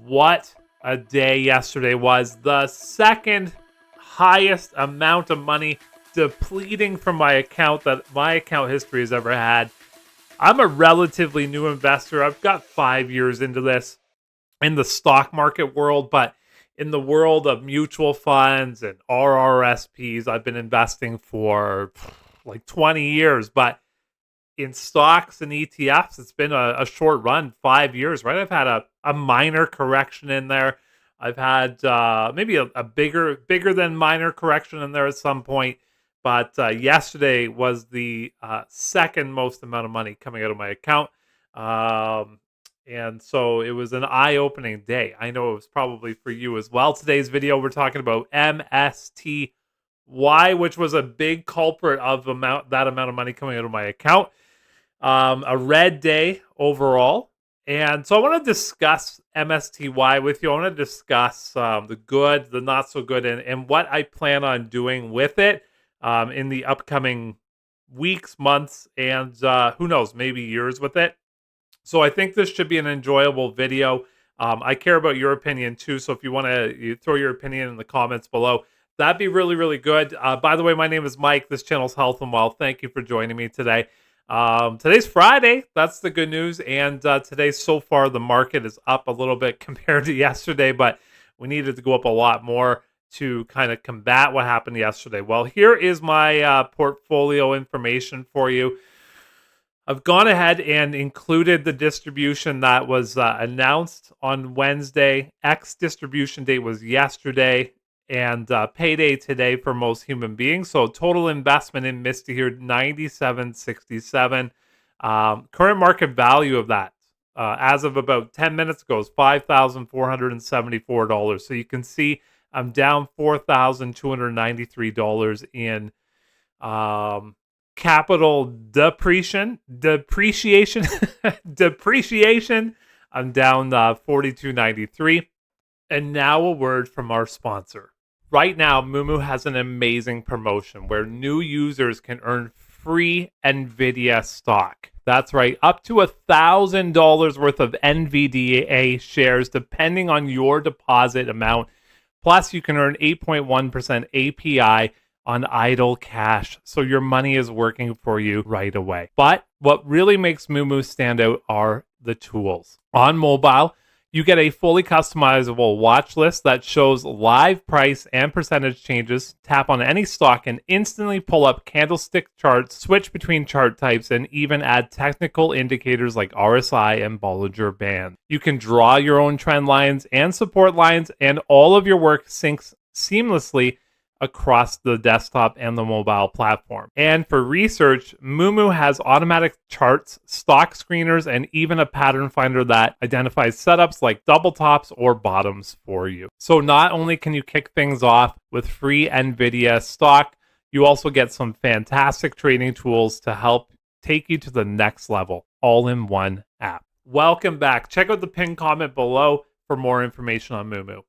What a day yesterday was. The second highest amount of money depleting from my account that my account history has ever had. I'm a relatively new investor. I've got 5 years into this in the stock market world, but in the world of mutual funds and RRSPs, I've been investing for like 20 years. But in stocks and ETFs, it's been a short run, 5 years, right? I've had a minor correction in there. I've had maybe a bigger than minor correction in there at some point. But yesterday was the second most amount of money coming out of my account. And so it was an eye-opening day. I know it was probably for you as well. Today's video, we're talking about MSTY, which was a big culprit of that amount of money coming out of my account. A red day overall. And so I want to discuss MSTY with you. I want to discuss the good, the not so good, and what I plan on doing with it in the upcoming weeks, months, and who knows, maybe years with it. So I think this should be an enjoyable video. I care about your opinion too. So if you want to throw your opinion in the comments below, that'd be really, really good. By the way, my name is Mike. This channel's Health and Wealth. Thank you for joining me today. Today's Friday. That's the good news. And today, so far, the market is up a little bit compared to yesterday, but we needed to go up a lot more to kind of combat what happened yesterday. Well, here is my portfolio information for you. I've gone ahead and included the distribution that was announced on Wednesday. X distribution date was yesterday, and payday today for most human beings. So total investment in MSTY here, $97.67. Current market value of that, as of about 10 minutes ago, is $5,474. So you can see I'm down $4,293 in capital depreciation. I'm down $42.93. And now a word from our sponsor. Right now, Moomoo has an amazing promotion where new users can earn free NVIDIA stock. That's right, up to $1,000 worth of NVDA shares, depending on your deposit amount. Plus, you can earn 8.1% API on idle cash, so your money is working for you right away. But what really makes Moomoo stand out are the tools. On mobile, you get a fully customizable watch list that shows live price and percentage changes. Tap on any stock and instantly pull up candlestick charts, switch between chart types, and even add technical indicators like RSI and Bollinger Band. You can draw your own trend lines and support lines, and all of your work syncs seamlessly across the desktop and the mobile platform. And for research, Moomoo has automatic charts, stock screeners, and even a pattern finder that identifies setups like double tops or bottoms for you. So not only can you kick things off with free NVIDIA stock, you also get some fantastic trading tools to help take you to the next level, all in one app. Welcome back. Check out the pinned comment below for more information on Moomoo.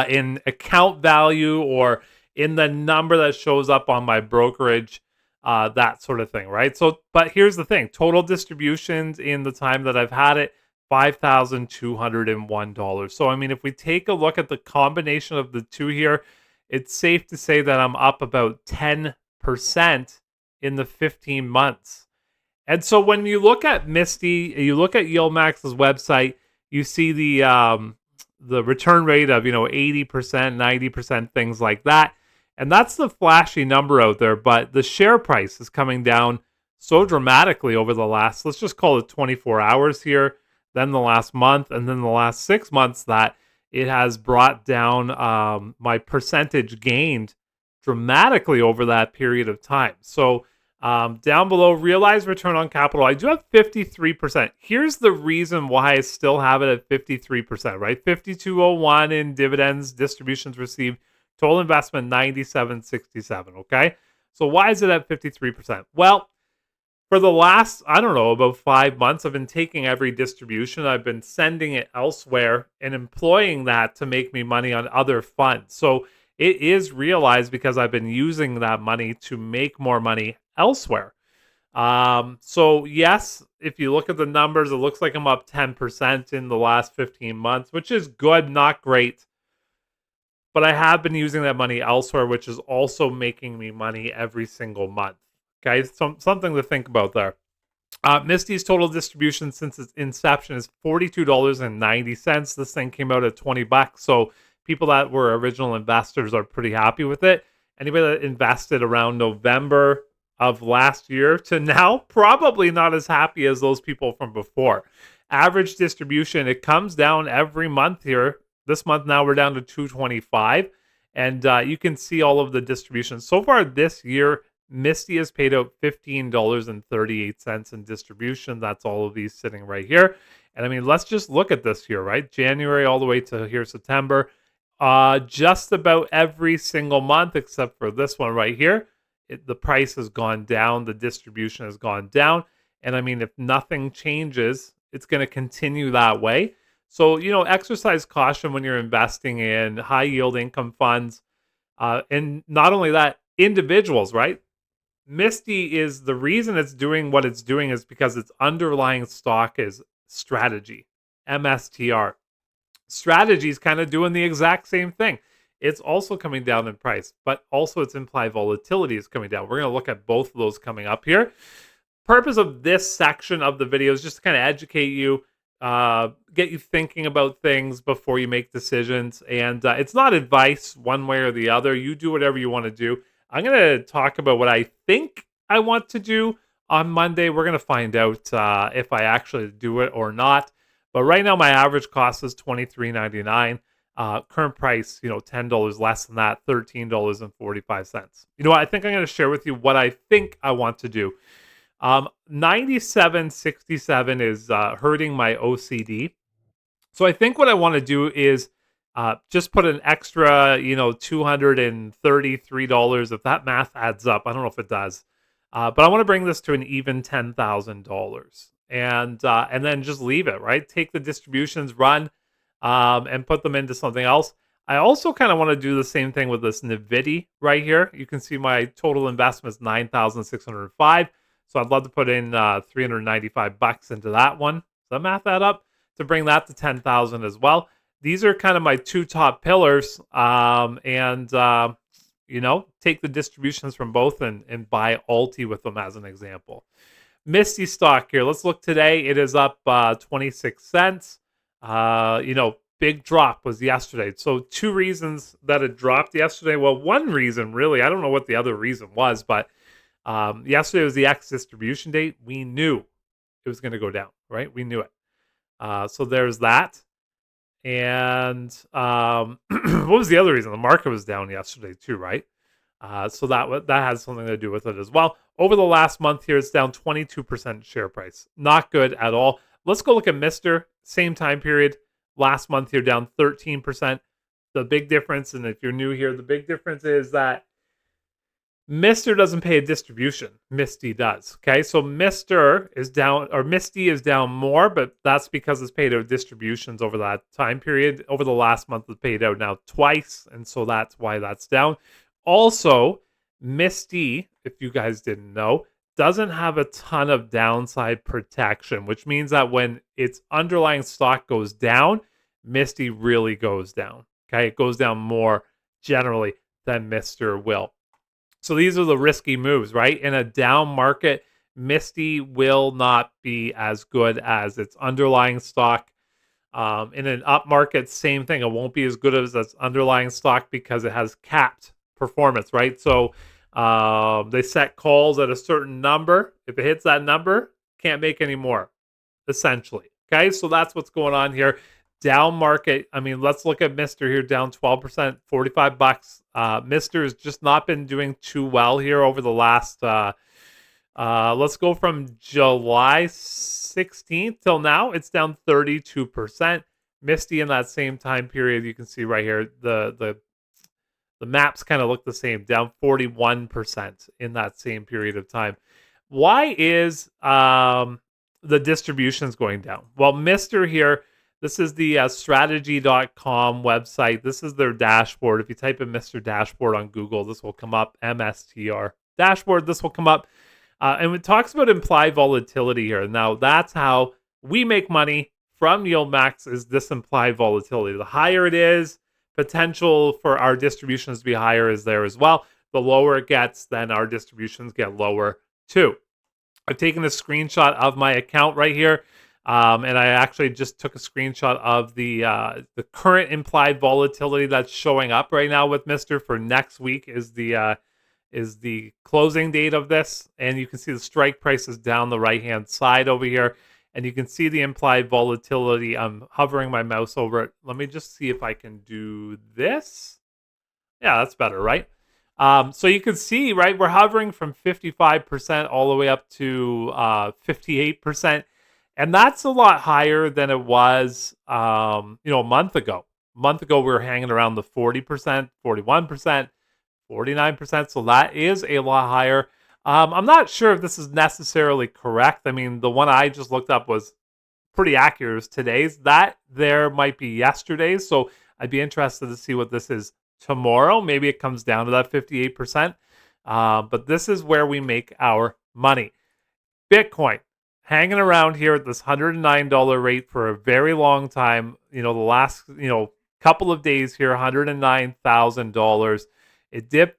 In account value or in the number that shows up on my brokerage, that sort of thing, right? So, but here's the thing. Total distributions in the time that I've had it, $5,201. So, I mean, if we take a look at the combination of the two here, it's safe to say that I'm up about 10% in the 15 months. And so when you look at MSTY, you look at YieldMax's website, you see the return rate of, 80%, 90%, things like that. And that's the flashy number out there, but the share price is coming down so dramatically over the last, let's just call it 24 hours here, then the last month, and then the last 6 months, that it has brought down my percentage gained dramatically over that period of time. So down below, realized return on capital, I do have 53%. Here's the reason why I still have it at 53%, right? 5201 in dividends, distributions received, total investment 97.67, okay? So why is it at 53%? Well, for the last, I don't know, about 5 months, I've been taking every distribution, I've been sending it elsewhere and employing that to make me money on other funds. So it is realized because I've been using that money to make more money elsewhere. So yes, if you look at the numbers, it looks like I'm up 10% in the last 15 months, which is good, not great. But I have been using that money elsewhere, which is also making me money every single month. Okay, something to think about there. Misty's total distribution since its inception is $42.90. This thing came out at $20, so people that were original investors are pretty happy with it. Anybody that invested around November of last year to now, probably not as happy as those people from before. Average distribution, it comes down every month here. This month now we're down to 225, and you can see all of the distributions so far this year. Misty has paid out $15.38 in distribution. That's all of these sitting right here. And I mean, let's just look at this here, right? January all the way to here, September. Just about every single month, except for this one right here, the price has gone down. The distribution has gone down. And I mean, if nothing changes, it's going to continue that way. So, exercise caution when you're investing in high yield income funds. And not only that, individuals, right? Misty is the reason it's doing what it's doing is because its underlying stock is strategy, MSTR. Strategy is kind of doing the exact same thing. It's also coming down in price, but also its implied volatility is coming down. We're going to look at both of those coming up here. Purpose of this section of the video is just to kind of educate you, get you thinking about things before you make decisions. And it's not advice one way or the other. You do whatever you want to do. I'm going to talk about what I think I want to do on Monday. We're going to find out if I actually do it or not. But right now, my average cost is $23.99. Current price, $10 less than that, $13.45. You know what? I think I'm going to share with you what I think I want to do. 97.67 is hurting my OCD. So I think what I want to do is just put an extra, $233. If that math adds up, I don't know if it does. But I want to bring this to an even $10,000 and then just leave it, right? Take the distributions, run, and put them into something else. I also kind of want to do the same thing with this NVIDIA right here. You can see my total investment is $9,605. So I'd love to put in $395 into that one. Does that math that up? To bring that to 10,000 as well. These are kind of my two top pillars. Take the distributions from both and buy Alti with them as an example. Misty stock here. Let's look today. It is up 26 cents. Big drop was yesterday. So two reasons that it dropped yesterday. Well, one reason really, I don't know what the other reason was, but yesterday was the X distribution date. We knew it was going to go down, right? We knew it. So there's that. And what was the other reason? The market was down yesterday too, right? So that has something to do with it as well. Over the last month here, it's down 22% share price. Not good at all. Let's go look at Mr. Same time period. Last month here, down 13%. The big difference, and if you're new here, the big difference is that Mr. doesn't pay a distribution. Misty does. Okay, so Mr. is down, or Misty is down more, but that's because it's paid out distributions over that time period. Over the last month, it's paid out now twice, and so that's why that's down. Also, Misty, if you guys didn't know, doesn't have a ton of downside protection, which means that when its underlying stock goes down, Misty really goes down. Okay, it goes down more generally than Mr. will. So these are the risky moves, right? In a down market, Misty will not be as good as its underlying stock. In an up market, same thing. It won't be as good as its underlying stock because it has capped performance, right? So they set calls at a certain number. If it hits that number, can't make any more, essentially. Okay, so that's what's going on here. Down market. I mean, let's look at Mr. here, down 12%, $45. Mr. has just not been doing too well here over the last. Let's go from July 16th till now. It's down 32%. Misty in that same time period, you can see right here, the maps kind of look the same, down 41% in that same period of time. Why is the distributions going down? Well, Mr. here. This is the strategy.com website. This is their dashboard. If you type in Mr. Dashboard on Google, this will come up. MSTR dashboard, this will come up. And it talks about implied volatility here. Now, that's how we make money from YieldMax, is this implied volatility. The higher it is, potential for our distributions to be higher is there as well. The lower it gets, then our distributions get lower too. I've taken a screenshot of my account right here, and I actually just took a screenshot of the current implied volatility that's showing up right now with Mister for next week is the closing date of this, and you can see the strike price is down the right hand side over here, and you can see the implied volatility. I'm hovering my mouse over it. Let me just see if I can do this. Yeah, that's better, right? So you can see, right, we're hovering from 55% all the way up to 58%. And that's a lot higher than it was, a month ago. A month ago, we were hanging around the 40%, 41%, 49%. So that is a lot higher. I'm not sure if this is necessarily correct. I mean, the one I just looked up was pretty accurate. It was today's. That there might be yesterday's. So I'd be interested to see what this is tomorrow. Maybe it comes down to that 58%. But this is where we make our money. Bitcoin hanging around here at this $109 rate for a very long time. The last, couple of days here, $109,000. It did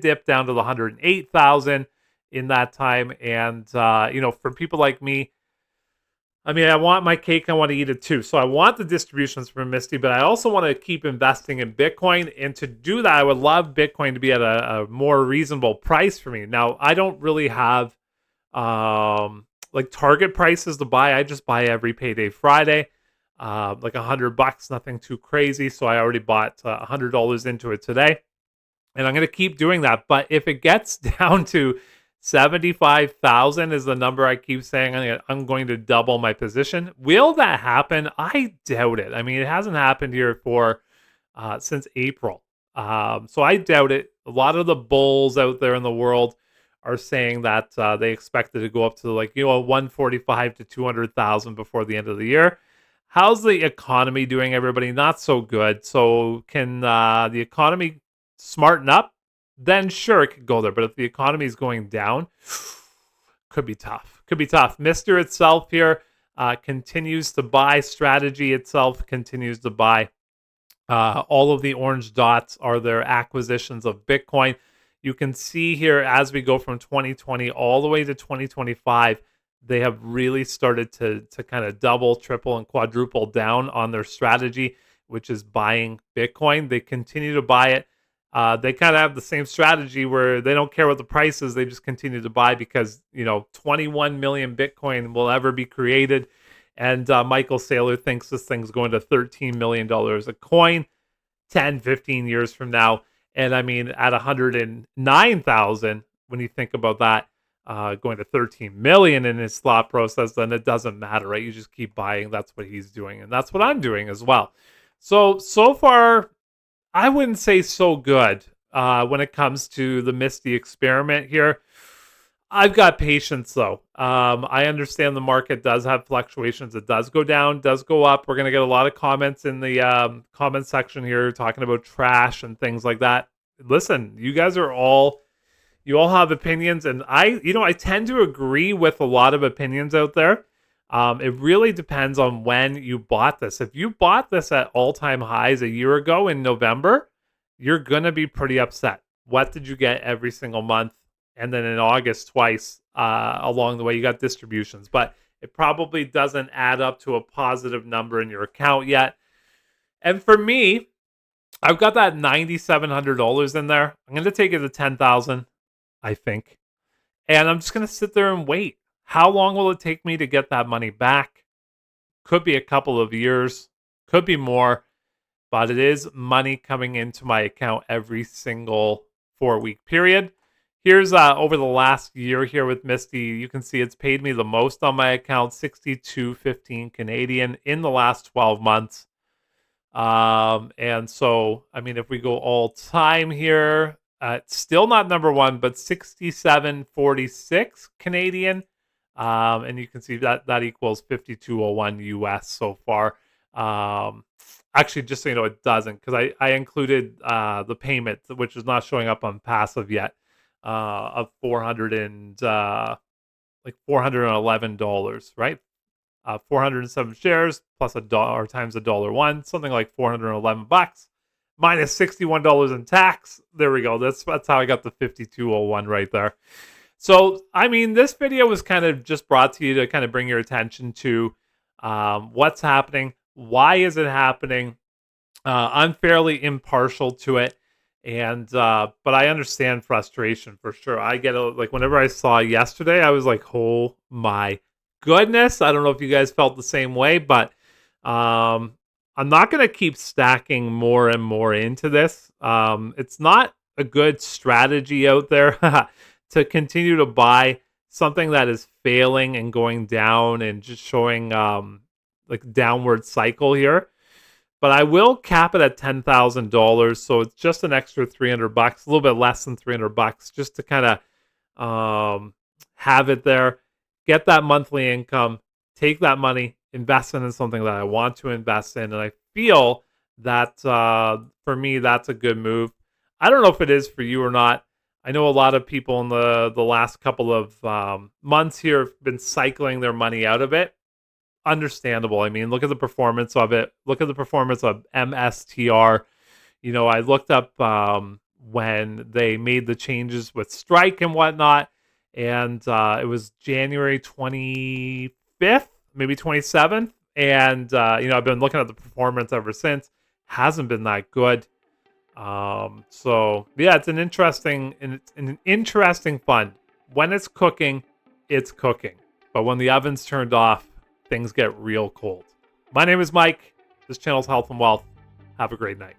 dip down to the 108,000 in that time. And, for people like me, I mean, I want my cake. I want to eat it too. So I want the distributions from Misty, but I also want to keep investing in Bitcoin. And to do that, I would love Bitcoin to be at a more reasonable price for me. Now, I don't really have like target prices to buy. I just buy every payday Friday, like $100, nothing too crazy. So I already bought $100 into it today, and I'm going to keep doing that. But if it gets down to 75,000 is the number I keep saying, I'm going to double my position. Will that happen? I doubt it. I mean, it hasn't happened here for since April. So I doubt it. A lot of the bulls out there in the world are saying that they expect it to go up to 145 to 200,000 before the end of the year. How's the economy doing, everybody? Not so good. So can the economy smarten up? Then sure, it could go there. But if the economy is going down, could be tough. Could be tough. Mister itself here continues to buy. Strategy itself continues to buy. All of the orange dots are their acquisitions of Bitcoin. You can see here as we go from 2020 all the way to 2025, they have really started to kind of double, triple, and quadruple down on their strategy, which is buying Bitcoin. They continue to buy it. They kind of have the same strategy where they don't care what the price is. They just continue to buy because, 21 million Bitcoin will ever be created. And Michael Saylor thinks this thing's going to $13 million a coin 10, 15 years from now. And I mean, at 109,000, when you think about that, going to 13 million in his thought process, then it doesn't matter, right? You just keep buying. That's what he's doing. And that's what I'm doing as well. So far, I wouldn't say so good when it comes to the Misty experiment here. I've got patience though. I understand the market does have fluctuations. It does go down, does go up. We're going to get a lot of comments in the comment section here talking about trash and things like that. Listen, you guys are you all have opinions, and I tend to agree with a lot of opinions out there. It really depends on when you bought this. If you bought this at all-time highs a year ago in November, you're going to be pretty upset. What did you get every single month? And then in August twice along the way, you got distributions. But it probably doesn't add up to a positive number in your account yet. And for me, I've got that $9,700 in there. I'm going to take it to 10,000, I think. And I'm just going to sit there and wait. How long will it take me to get that money back? Could be a couple of years, could be more, but it is money coming into my account every single 4-week period. Here's over the last year here with Misty, you can see it's paid me the most on my account, 62.15 Canadian in the last 12 months. And so, I mean, if we go all time here, it's still not number one, but 67.46 Canadian. And you can see that equals 52.01 US so far. Actually, just so you know, it doesn't, because I included the payment, which is not showing up on passive yet. of 400 and like $411, right? 407 shares plus a dollar times $1, something like 411 bucks, minus $61 in tax. There we go. That's how I got the 5201 right there. So, I mean, this video was kind of just brought to you to kind of bring your attention to what's happening. Why is it happening? I'm fairly impartial to it, and but I understand frustration for sure. I get like whenever I saw yesterday, I was like, "Oh my goodness!" I don't know if you guys felt the same way, but I'm not going to keep stacking more and more into this. It's not a good strategy out there to continue to buy something that is failing and going down and just showing like downward cycle here. But I will cap it at $10,000, so it's just an extra 300 bucks, a little bit less than 300 bucks, just to kind of have it there, get that monthly income, take that money, invest in something that I want to invest in, and I feel that for me that's a good move. I don't know if it is for you or not. I know a lot of people in the last couple of months here have been cycling their money out of it. Understandable. I mean, look at the performance of it. Look at the performance of MSTR. You know, I looked up when they made the changes with Strike and whatnot, and it was January 25th, maybe 27th. And, you know, I've been looking at the performance ever since. Hasn't been that good. So, yeah, it's an interesting fund. When it's cooking, it's cooking. But when the oven's turned off, things get real cold. My name is Mike. This channel's Health and Wealth. Have a great night.